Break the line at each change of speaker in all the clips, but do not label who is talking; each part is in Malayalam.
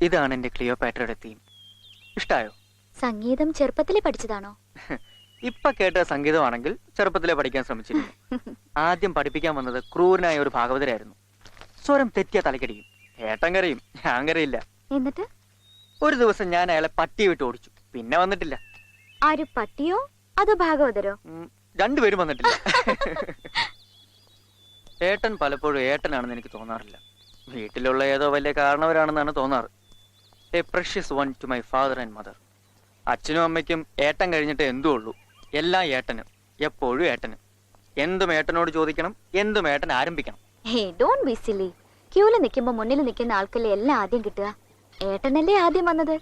ഇതാണ് എന്റെ ക്ലിയോപാട്രയുടെ തീം. ഇഷ്ടായോ?
സംഗീതം ചെറുപ്പത്തിലെ പഠിച്ചതാണോ?
ഇപ്പൊ കേട്ട സംഗീതമാണെങ്കിൽ ചെറുപ്പത്തിലെ പഠിക്കാൻ ശ്രമിച്ചിരുന്നു. ആദ്യം പഠിപ്പിക്കാൻ വന്നത് ക്രൂരനായ ഒരു ഭാഗവതരായിരുന്നു. സ്വരം തെറ്റിയ തലക്കടിയും. ഏട്ടൻ കരയും, ഞാൻ കരയില്ല.
എന്നിട്ട്
ഒരു ദിവസം ഞാൻ അയാളെ പട്ടി വിട്ട് ഓടിച്ചു. പിന്നെ വന്നിട്ടില്ല.
ആര്, പട്ടിയോ അതോ ഭാഗവതരോ?
രണ്ടുപേരും വന്നിട്ടില്ല. ഏട്ടൻ പലപ്പോഴും ഏട്ടനാണെന്ന് എനിക്ക് തോന്നാറില്ല. വീട്ടിലുള്ള ഏതോ വലിയ കാരണവരാണെന്നാണ് തോന്നാറ്. A precious one two my father and mother. അച്ഛനും അമ്മയ്ക്കും ഏട്ടൻ കഴിഞ്ഞിട്ട് എന്തും ഉള്ളൂ. എല്ലാം ഏട്ടനും, എപ്പോഴും ഏട്ടനും. എന്തും ഏട്ടനോട് ചോദിക്കണം, എന്തും ഏട്ടൻ ആരംഭിക്കണം.
ഹേ, ഡോണ്ട് ബി സില്ലി. ക്യൂല് നിൽക്കുമ്പോ മുന്നിൽ നിൽക്കുന്ന ആൾക്കല്ലേ എല്ലാം ആദ്യം കിട്ടുക. ഏട്ടനല്ലേ ആദ്യം വന്നത്.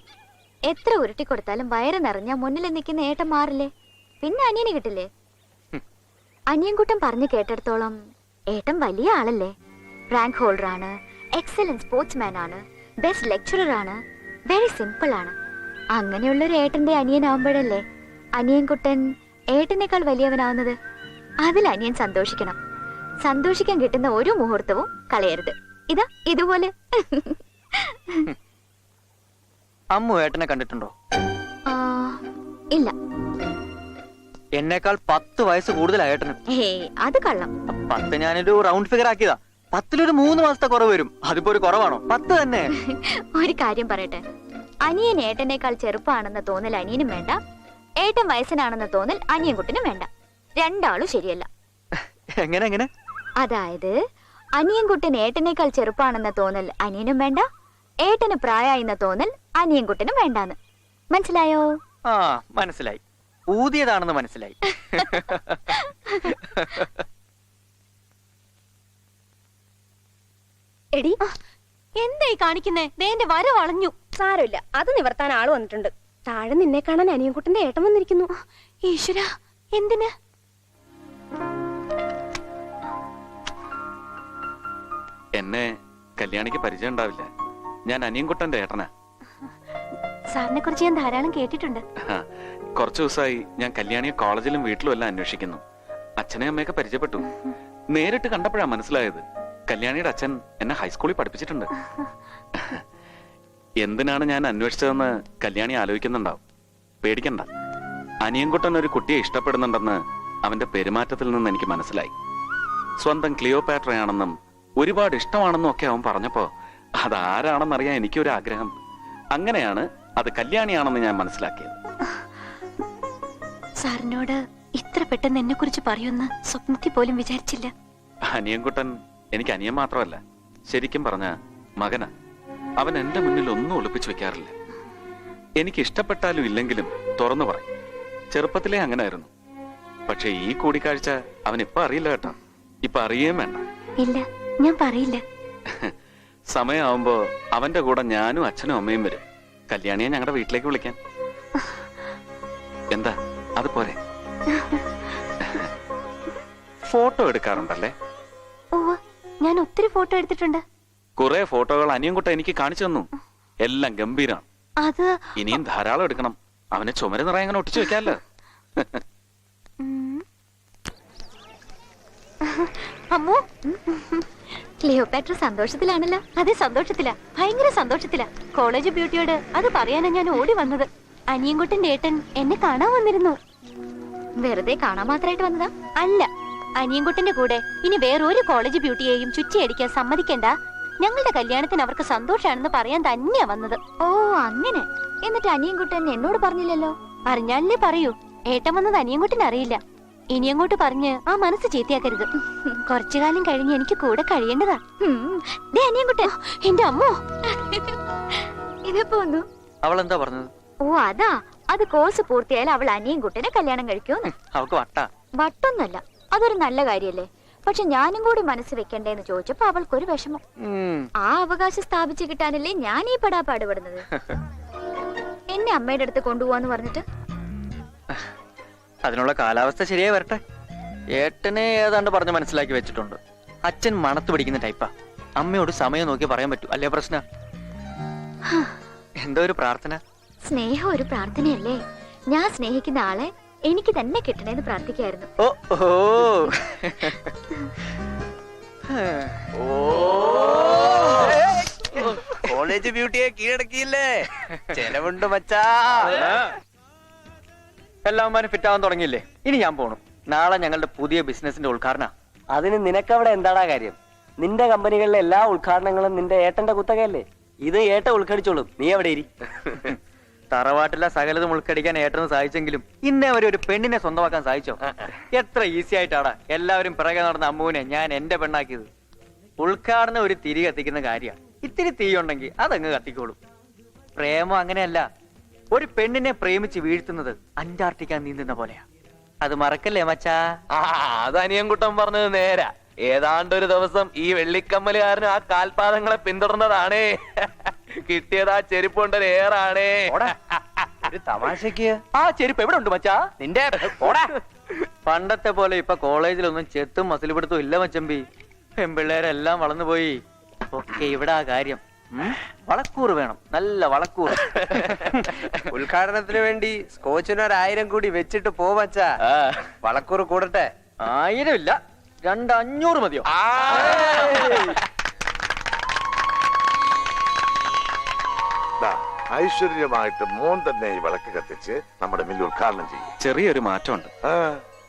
എത്ര ഉരുട്ടി കൊടുത്താലും വയറ് നിറഞ്ഞാ മുന്നിൽ നിൽക്കുന്ന ഏട്ടൻ മാറില്ലേ? പിന്നെ അനിയന് കിട്ടില്ലേ? അനിയൻകുട്ടൻ പറഞ്ഞു കേട്ടിടത്തോളം ഏട്ടൻ വലിയ ആളല്ലേ. റാങ്ക് ഹോൾഡർ ആണ്, എക്സലന്റ് സ്പോർട്സ്മാൻ ആണ്, ബെസ്റ്റ് ലെക്ചറർ ആണ്, വെരി സിമ്പിൾ ആണ്. അങ്ങനെയുള്ളൊരു ഏട്ടന്റെ അനിയനാവുമ്പോഴല്ലേ അനിയൻകുട്ടൻ ഏട്ടനേക്കാൾ വലിയവനാവുന്നത്. അതിൽ അനിയൻ സന്തോഷിക്കണം. സന്തോഷിക്കാൻ കിട്ടുന്ന ഒരു മുഹൂർത്തവും കളയരുത്. ഇതാ ഇതുപോലെ.
അമ്മു ഏട്ടനെ കണ്ടിട്ടുണ്ടോ?
ഇല്ല.
എന്നേക്കാൾ 10 വയസ്സ് കൂടുതലാ ഏട്ടനും.
അത് കള്ളം.
10 ഞാനൊരു റൗണ്ട് ഫിഗർ ആക്കിയതാ. 10-ലൊരു 3 മാസത്തെ കുറവ് വരും. അതിപ്പോ ഒരു കുറവാണോ? 10 തന്നെ.
ഒരു കാര്യം പറയട്ടെ, അനിയൻ ഏട്ടനേക്കാൾ ചെറുപ്പാണെന്ന് തോന്നൽ അനിയനും വേണ്ട, ഏട്ടൻ വയസ്സനാണെന്ന് തോന്നൽ അനിയൻകുട്ടനും വേണ്ട. രണ്ടാളും ശരിയല്ല.
എങ്ങനെ എങ്ങനെ?
അതായത് അനിയൻകുട്ടൻ ഏട്ടനേക്കാൾ ചെറുപ്പാണെന്ന തോന്നൽ അനിയനും വേണ്ട, ഏട്ടന് പ്രായമായിന്ന തോന്നൽ അനിയൻകുട്ടനും വേണ്ടാന്ന്. മനസ്സിലായോ?
ആ, മനസ്സിലായി. ഊതിയതാണെന്ന് മനസ്സിലായി.
എടി,
എന്തായി കാണിക്കുന്നേ? ദേന്റെ വര വളഞ്ഞു.
സാരമില്ല, അത് നിവർത്താൻ ആള് വന്നിട്ടുണ്ട്. താഴെ നിന്നെ കാണാൻ അനിയൻകുട്ടന്റെ ഏട്ടൻ വന്നിരിക്കുന്നു.
ഈശ്വര, എന്തിന്?
എന്നെ കല്യാണിക്ക് പരിചയം ഉണ്ടാവില്ല. ഞാൻ അനിയൻകുട്ടന്റെ ഏട്ടനാ.
സാറിനെ കുറിച്ച് ഞാൻ ധാരാളം കേട്ടിട്ടുണ്ട്.
കുറച്ചു ദിവസമായി ഞാൻ കല്യാണിയെ കോളേജിലും വീട്ടിലും എല്ലാം അന്വേഷിക്കുന്നു. അച്ഛനെ അമ്മയൊക്കെ പരിചയപ്പെട്ടു. നേരിട്ട് കണ്ടപ്പോഴാ മനസ്സിലായത് കല്യാണിയുടെ അച്ഛൻ എന്നെ ഹൈസ്കൂളിൽ പഠിപ്പിച്ചിട്ടുണ്ട്. എന്തിനാണ് ഞാൻ അന്വേഷിച്ചതെന്ന് കല്യാണി ആലോചിക്കുന്നുണ്ടാവും. പേടിക്കണ്ട, അനിയൻകുട്ടൻ ഒരു കുട്ടിയെ ഇഷ്ടപ്പെടുന്നുണ്ടെന്ന് അവന്റെ പെരുമാറ്റത്തിൽ നിന്ന് എനിക്ക് മനസ്സിലായി. സ്വന്തം ക്ലിയോപാട്രയാണെന്നും ഒരുപാട് ഇഷ്ടമാണെന്നും ഒക്കെ അവൻ പറഞ്ഞപ്പോ അതാരാണെന്നറിയാൻ എനിക്കൊരു ആഗ്രഹം. അങ്ങനെയാണ് അത് കല്യാണിയാണെന്ന് ഞാൻ മനസ്സിലാക്കിയത്.
സാറിനോട് ഇത്ര പെട്ടെന്ന് എന്നെ കുറിച്ച് പറയുമെന്ന് സ്വപ്നത്തിൽ പോലും വിചാരിച്ചില്ല.
അനിയൻകുട്ടൻ എനിക്ക് അനിയൻ മാത്രമല്ല, ശരിക്കും പറഞ്ഞ മകനാ. അവൻ എന്റെ മുന്നിൽ ഒന്നും ഒളിപ്പിച്ചു വെക്കാറില്ല. എനിക്ക് ഇഷ്ടപ്പെട്ടാലും ഇല്ലെങ്കിലും തുറന്നു പറയും. ചെറുപ്പത്തിലേ അങ്ങനായിരുന്നു. പക്ഷെ ഈ കൂടിക്കാഴ്ച അവൻ ഇപ്പൊ അറിയില്ല കേട്ടോ. ഇപ്പൊ അറിയേം വേണ്ട.
ഇല്ല, ഞാൻ പറയില്ല.
സമയമാവുമ്പോ അവന്റെ കൂടെ ഞാനും അച്ഛനും അമ്മയും വരും. കല്യാണിയെ ഞങ്ങളുടെ വീട്ടിലേക്ക് വിളിക്കാൻ. എന്താ, അത് പോരെ? ഫോട്ടോ എടുക്കാറുണ്ടല്ലേ?
ഓ, ഞാൻ ഒത്തിരി ഫോട്ടോ എടുത്തിട്ടുണ്ട്.
കുറെ ഫോട്ടോകൾ അനിയൻകുട്ട എനിക്ക് കാണിച്ചു തന്നു. എല്ലാം ഗംഭീരാണ്.
അത്
ഇനിയും ധാരാളം എടുക്കണം. അവനെ ചുമര് നിറയെ അങ്ങനെ ഒട്ടിച്ചു വെക്കാല്ലോ.
അമ്മു,
ക്ലിയോപാട്ര സന്തോഷത്തിലാണല്ലോ.
അതെ, സന്തോഷത്തിലാ, ഭയങ്കര സന്തോഷത്തിലാ. കോളേജ് ബ്യൂട്ടിയോട് അത് പറയാനാ ഞാൻ ഓടി വന്നത്. അനിയൻകുട്ടന്റെ ഏട്ടൻ എന്നെ കാണാൻ വന്നിരുന്നു.
വെറുതെ കാണാൻ മാത്രമായിട്ട് വന്നതാ?
അല്ല, അനിയൻകുട്ടന്റെ കൂടെ ഇനി വേറൊരു കോളേജ് ബ്യൂട്ടിയെയും ചുറ്റിയടിക്കാൻ സമ്മതിക്കണ്ട, ഞങ്ങളുടെ കല്യാണത്തിന് അവർക്ക് സന്തോഷാണെന്ന് പറയാൻ തന്നെയാ വന്നത്.
ഓ, അങ്ങനെ. എന്നിട്ട് അനിയൻകുട്ടൻ എന്നോട് പറഞ്ഞില്ലല്ലോ?
അറിഞ്ഞാലേ പറയൂ. ഏട്ടൻ വന്നത് അനിയൻകുട്ടൻ അറിയില്ല. ഇനി അങ്ങോട്ട് പറഞ്ഞ് ആ മനസ്സ് ചീത്തയാക്കരുത്. കുറച്ചു കാലം കഴിഞ്ഞ് എനിക്ക് കൂടെ കഴിയേണ്ടതാ.
അനിയൻകുട്ടൻ,
എന്റെ അമ്മോ,
ഇതെപ്പോ വന്നു?
അവൾ എന്താ പറഞ്ഞത്?
ഓ, അതാ, അത് കോഴ്സ് പൂർത്തിയായാൽ അവൾ അനിയൻകുട്ടനെ കല്യാണം കഴിക്കുമെന്ന്.
അവൾക്ക് വട്ടാ.
വട്ടൊന്നല്ല, അതൊരു നല്ല കാര്യല്ലേ. പക്ഷെ ഞാനും കൂടി മനസ്സ് വെക്കണ്ടേന്ന് ചോദിച്ചപ്പോ അവൾക്കൊരു വിഷമം. ആ അവകാശം സ്ഥാപിച്ചു കിട്ടാനല്ലേ ഞാൻ ഈ പെടാ പാടുപെടുന്നത്. എന്നെ അമ്മയുടെ അടുത്ത് കൊണ്ടുപോവാന്ന് പറഞ്ഞിട്ട്.
അതിനുള്ള കാലാവസ്ഥ ശരിയായി വരട്ടെ. ഏട്ടനെ ഏതാണ്ട് പറഞ്ഞ് മനസ്സിലാക്കി വെച്ചിട്ടുണ്ട്. അച്ഛൻ മണത്ത് പിടിക്കുന്ന ടൈപ്പാ. അമ്മയോട് സമയം നോക്കി പറയാൻ പറ്റൂ, അല്ലേ പ്രശ്ന? എന്തോ ഒരു പ്രാർത്ഥന.
സ്നേഹം ഒരു പ്രാർത്ഥനയല്ലേ? ഞാൻ സ്നേഹിക്കുന്ന ആളെ എനിക്ക് തന്നെ കിട്ടണേന്ന് പ്രാർത്ഥിക്കായിരുന്നു.
College
college ബ്യൂട്ടിയെ കീഴടക്കിയില്ലേ? ചെലവുണ്ട് മച്ചാ.
എല്ലാവരും ഫിറ്റ് ആവാൻ തുടങ്ങിയില്ലേ? ഇനി ഞാൻ പോണു. നാളെ ഞങ്ങളുടെ പുതിയ ബിസിനസിന്റെ ഉദ്ഘാടന.
അതിന് നിനക്കവിടെ എന്താടാ കാര്യം? നിന്റെ കമ്പനികളിലെ എല്ലാ ഉദ്ഘാടനങ്ങളും നിന്റെ ഏട്ടന്റെ കുത്തകയല്ലേ? ഇത് ഏട്ട ഉൾക്കടിച്ചോളും, നീ എവിടെ ഇരി.
തറവാട്ടിലെ സകലതും ഉൾക്കടിക്കാൻ ഏട്ടന് സാധിച്ചെങ്കിലും ഇന്നേ വരെ ഒരു പെണ്ണിനെ സ്വന്തമാക്കാൻ സാധിച്ചോ? എത്ര ഈസി ആയിട്ടാടാ എല്ലാവരും പിറകെ നടന്ന അമ്മുവിനെ ഞാൻ എന്റെ പെണ്ണാക്കിയത്. ഉദ്ഘാടനം ഒരു തിരി കത്തിക്കുന്ന കാര്യമാണ്. ഇത്തിരി തീയുണ്ടെങ്കിൽ അതങ്ങ് കത്തിക്കോളും. പ്രേമം അങ്ങനെയല്ല. ഒരു പെണ്ണിനെ പ്രേമിച്ച് വീഴ്ത്തുന്നത് അന്റാർട്ടിക്ക നീന്തുന്ന പോലെയാ. അത് മറക്കല്ലേ മച്ചാ?
അത് അനിയൻകുട്ടൻ പറഞ്ഞത് നേരാ. ഏതാണ്ടൊരു ദിവസം ഈ വെള്ളിക്കമ്മലുകാരന് ആ കാൽപാദങ്ങളെ പിന്തുടർന്നതാണേ. കിട്ടിയതാ ചെരുപ്പ് കൊണ്ടൊരു ഏറാണേ.
ഒരു തമാശക്ക്
ആ ചെരുപ്പ് എവിടെ ഉണ്ട് മച്ചാ?
നിന്റെ
പണ്ടത്തെ പോലെ ഇപ്പൊ കോളേജിലൊന്നും ചെത്തും മസിൽ പിടുത്തും ഇല്ല മച്ചമ്പി. പെൺപിള്ളേരെല്ലാം വളർന്നുപോയി. ഒക്കെ ഇവിടെ ആ കാര്യം. വളക്കൂറ് വേണം, നല്ല വളക്കൂറ്.
ഉദ്ഘാടനത്തിന് വേണ്ടി സ്കോച്ചിന് 1000 കൂടി വെച്ചിട്ട് പോവച്ചാ. വളക്കൂറ് കൂടട്ടെ.
1000 ഇല്ല, 500 മതിയോ?
ഐശ്വര്യമായിട്ട് മോൻ തന്നെ ഈ വിളക്ക് കത്തിച്ച് നമ്മുടെ മില്ല് ഉദ്ഘാടനം ചെയ്യും.
ചെറിയൊരു മാറ്റമുണ്ട്.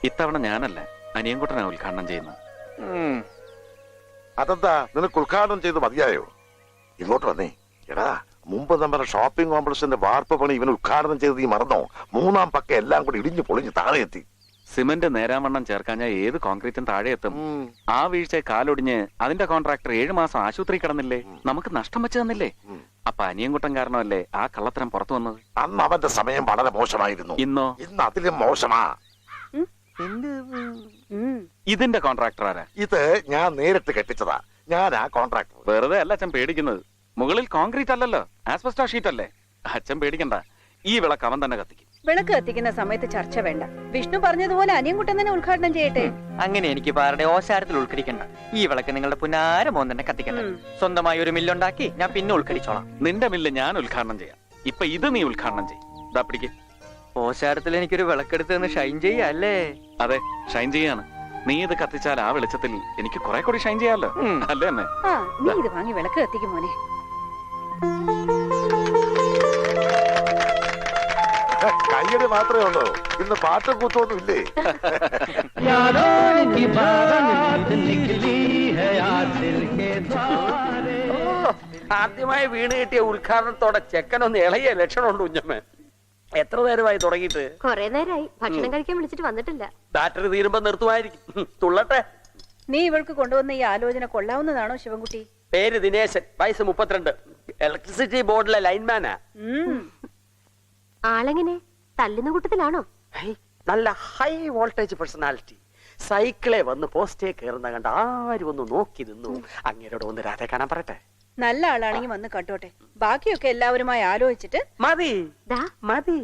ഇത്തവണ ഞാനല്ല, അനിയൻകുട്ടനാണ് ഉദ്ഘാടനം ചെയ്യുന്നത്.
അതെന്താ, നിനക്ക് ഉദ്ഘാടനം ചെയ്ത് മതിയായോ? ഇങ്ങോട്ട് വന്നേ. എടാ, മുമ്പ് നമ്മുടെ ഷോപ്പിംഗ് കോംപ്ലക്സിന്റെ വാർപ്പ് പണി ഇവന് ഉദ്ഘാടനം ചെയ്ത് നീ മറന്നോ? 3-ാം പക്ക എല്ലാം കൂടി ഇടിഞ്ഞു പൊളിഞ്ഞ് താഴെ എത്തി.
സിമന്റ് നേരാവണ്ണം ചേർക്കാൻ ഞാൻ ഏത് കോൺക്രീറ്റും താഴെ എത്തും. ആ വീഴ്ച കാലൊടിഞ്ഞ് അതിന്റെ കോൺട്രാക്ടർ 7 മാസം ആശുപത്രി കിടന്നില്ലേ? നമുക്ക് നഷ്ടം വെച്ച് തന്നില്ലേ? അപ്പൊ അനിയൻകുട്ടൻ കാരണമല്ലേ ആ കള്ളത്തരം പുറത്തു വന്നത്?
അന്ന് അവന്റെ സമയം വളരെ മോശമായിരുന്നു.
ഇന്നോ?
ഇന്ന് അതിലും മോശമാ.
ഇതിന്റെ കോൺട്രാക്ടർ ആരാ?
ഇത് ഞാൻ നേരിട്ട് കെട്ടിച്ചതാ. ഞാൻ ആ കോൺട്രാക്ടർ.
വെറുതെ അല്ല അച്ഛൻ പേടിക്കുന്നത്. മുകളിൽ കോൺക്രീറ്റ് അല്ലല്ലോ, ആസ്ബസ്റ്റോ ഷീറ്റ് അല്ലേ. അച്ഛൻ പേടിക്കണ്ട, ഈ വിളക്ക് അവൻ തന്നെ കത്തിക്കും.
വിളക്ക് കത്തിക്കുന്ന സമയത്ത് ചർച്ച വേണ്ട. വിഷ്ണു പറഞ്ഞതുപോലെ അനിയൻകുട്ടൻ തന്നെ ഉദ്ഘാടനം ചെയ്യട്ടെ.
അങ്ങനെ എനിക്ക് പാരുടെ ഓശാരത്തിൽ ഉൾക്കടിക്കണ്ട. ഈ വിളക്ക് നിങ്ങളുടെ പുനാര മോൻ തന്നെ കത്തിക്കണ്ട. സ്വന്തമായി ഒരു മില്ലുണ്ടാക്കി ഞാൻ പിന്നെ ഉൾക്കടിച്ചോളാം.
നിന്റെ മില്ല് ഞാൻ ഉദ്ഘാടനം ചെയ്യാം. ഇപ്പൊ ഇത് നീ ഉദ്ഘാടനം ചെയ്യും. ഇതാ പിടിക്ക്.
ഓശാരത്തിൽ എനിക്കൊരു വിളക്കെടുത്ത് നിന്ന് ഷൈൻ ചെയ്യല്ലേ?
അതെ, ഷൈൻ ചെയ്യാണ്. നീ ഇത് കത്തിച്ചാൽ ആ വെളിച്ചത്തിൽ എനിക്ക് കുറെ കൂടി ഷൈൻ ചെയ്യാമല്ലോ, അല്ലേ അമ്മേ?
ആ, നീ ഇത് വാങ്ങി വിളക്ക് കത്തിക്കും മോനെ.
കയ്യടി മാത്രമേ ഉള്ളൂ, ഇന്ന് പാട്ടും കൂത്തൊന്നും ഇല്ലേ?
ആദ്യമായി വീണ് കിട്ടിയ ഉദ്ഘാടനത്തോടെ ചെക്കനൊന്ന് ഇളകിയ ലക്ഷണമുണ്ട് കുഞ്ഞമ്മേ. എത്ര നേരമായി തുടങ്ങിയിട്ട്?
കൊറേ നേരായി. ഭക്ഷണം കഴിക്കാൻ വിളിച്ചിട്ട് വന്നിട്ടില്ല.
ബാറ്ററി തീരുമ്പോ നിർത്തുമായിരിക്കും. തുള്ളട്ടെ.
നീ ഇവൾക്ക് കൊണ്ടുവന്ന ഈ ആലോചന കൊള്ളാവുന്നതാണോ ശിവൻകുട്ടി?
പേര് ദിനേശൻ, വയസ്സ് 32, ഇലക്ട്രിസിറ്റി ബോർഡിലെ ലൈൻമാനാ.
ആളെങ്ങനെ? തല്ലുന്ന കൂട്ടത്തിലാണോ?
നല്ല ഹൈ വോൾട്ടേജ് പേഴ്സണാലിറ്റി. സൈക്കിളെ വന്ന് പോസ്റ്റേ കയറുന്ന കണ്ട ആരും ഒന്ന് നോക്കി നിന്നു. അങ്ങേരോട് ഒന്ന് രാധെ കാണാൻ പറയട്ടെ.
നല്ല ആളാണെങ്കിൽ വന്ന് കണ്ടോട്ടെ. ബാക്കിയൊക്കെ എല്ലാവരുമായി ആലോചിച്ചിട്ട്
മതി
ദാ
മതി.